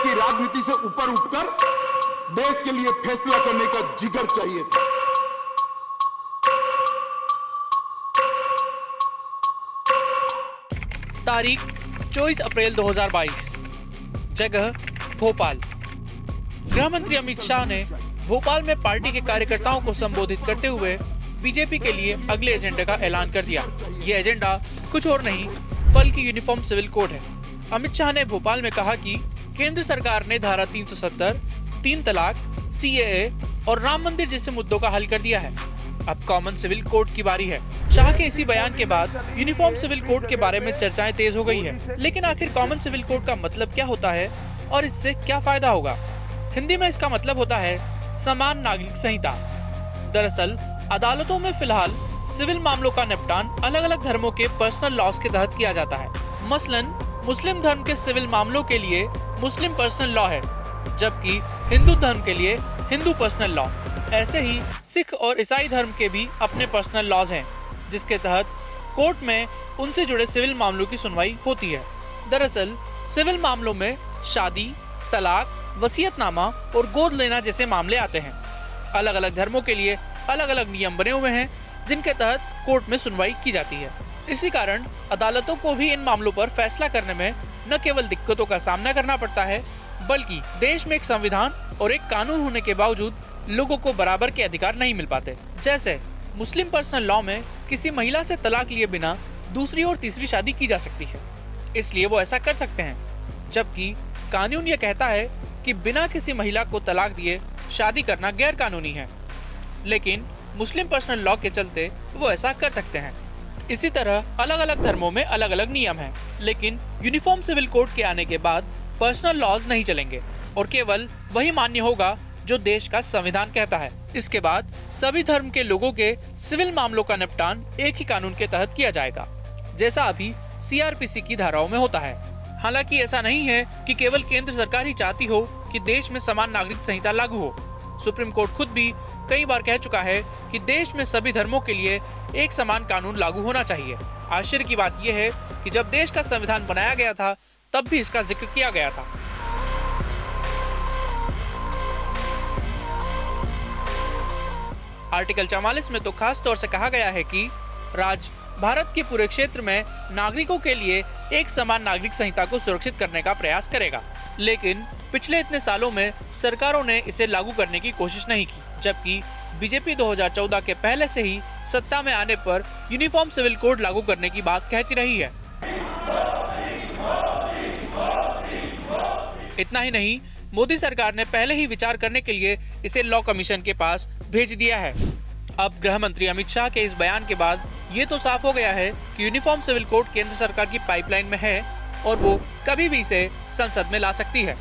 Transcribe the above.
की राजनीति से ऊपर उठकर देश के लिए फैसला करने का जिगर चाहिए था। तारीख 24 अप्रैल 2022, जगह भोपाल। गृह मंत्री अमित शाह ने भोपाल में पार्टी के कार्यकर्ताओं को संबोधित करते हुए बीजेपी के लिए अगले एजेंडे का ऐलान कर दिया। ये एजेंडा कुछ और नहीं बल्कि यूनिफॉर्म सिविल कोड है। अमित शाह ने भोपाल में कहा कि केंद्र सरकार ने धारा 370, 3 तलाक, CAA और राम मंदिर जैसे मुद्दों का हल कर दिया है। अब कॉमन सिविल कोड की बारी है। शाह के इसी बयान के बाद यूनिफॉर्म सिविल कोड के बारे में चर्चाएं तेज हो गई है। लेकिन आखिर कॉमन सिविल कोड का मतलब क्या होता है और इससे क्या फायदा होगा? हिंदी में इसका मतलब होता है समान नागरिक संहिता। दरअसल अदालतों में फिलहाल सिविल मामलों का निपटान अलग अलग धर्मों के पर्सनल लॉज के तहत किया जाता है। मसलन मुस्लिम धर्म के सिविल मामलों के लिए मुस्लिम पर्सनल लॉ है, जबकि हिंदू धर्म के लिए हिंदू पर्सनल लॉ। ऐसे ही सिख और ईसाई धर्म के भी अपने पर्सनल लॉज हैं, जिसके तहत कोर्ट में उनसे जुड़े सिविल मामलों की सुनवाई होती है। दरअसल सिविल मामलों में शादी, तलाक, वसीयतनामा और गोद लेना जैसे मामले आते हैं। अलग अलग धर्मों के लिए अलग अलग नियम बने हुए हैं, जिनके तहत कोर्ट में सुनवाई की जाती है। इसी कारण अदालतों को भी इन मामलों पर फैसला करने में न केवल दिक्कतों का सामना करना पड़ता है, बल्कि देश में एक संविधान और एक कानून होने के बावजूद लोगों को बराबर के अधिकार नहीं मिल पाते। जैसे मुस्लिम पर्सनल लॉ में किसी महिला से तलाक लिए बिना दूसरी और तीसरी शादी की जा सकती है, इसलिए वो ऐसा कर सकते हैं, जबकि कानून ये कहता है कि बिना किसी महिला को तलाक दिए शादी करना गैर कानूनी है। लेकिन मुस्लिम पर्सनल लॉ के चलते वो ऐसा कर सकते हैं। इसी तरह अलग अलग धर्मों में अलग अलग नियम हैं, लेकिन यूनिफॉर्म सिविल कोड के आने के बाद पर्सनल लॉज नहीं चलेंगे और केवल वही मान्य होगा जो देश का संविधान कहता है। इसके बाद सभी धर्म के लोगों के सिविल मामलों का निपटान एक ही कानून के तहत किया जाएगा, जैसा अभी CRPC की धाराओं में होता है। हालांकि ऐसा नहीं है कि केवल केंद्र सरकार ही चाहती हो कि देश में समान नागरिक संहिता लागू हो। सुप्रीम कोर्ट खुद भी कई बार कह चुका है कि देश में सभी धर्मों के लिए एक समान कानून लागू होना चाहिए। आश्चर्य की बात यह है कि जब देश का संविधान बनाया गया था, तब भी इसका जिक्र किया गया था। आर्टिकल 44 में तो खास तौर से कहा गया है कि राज्य भारत के पूरे क्षेत्र में नागरिकों के लिए एक समान नागरिक संहिता को सुरक्षित करने का प्रयास करेगा। लेकिन पिछले इतने सालों में सरकारों ने इसे लागू करने की कोशिश नहीं की, जबकि बीजेपी 2014 के पहले से ही सत्ता में आने पर यूनिफॉर्म सिविल कोड लागू करने की बात कहती रही है। इतना ही नहीं, मोदी सरकार ने पहले ही विचार करने के लिए इसे लॉ कमीशन के पास भेज दिया है। अब गृह मंत्री अमित शाह के इस बयान के बाद ये तो साफ हो गया है कि यूनिफॉर्म सिविल कोड केंद्र सरकार की पाइपलाइन में है और वो कभी भी इसे संसद में ला सकती है।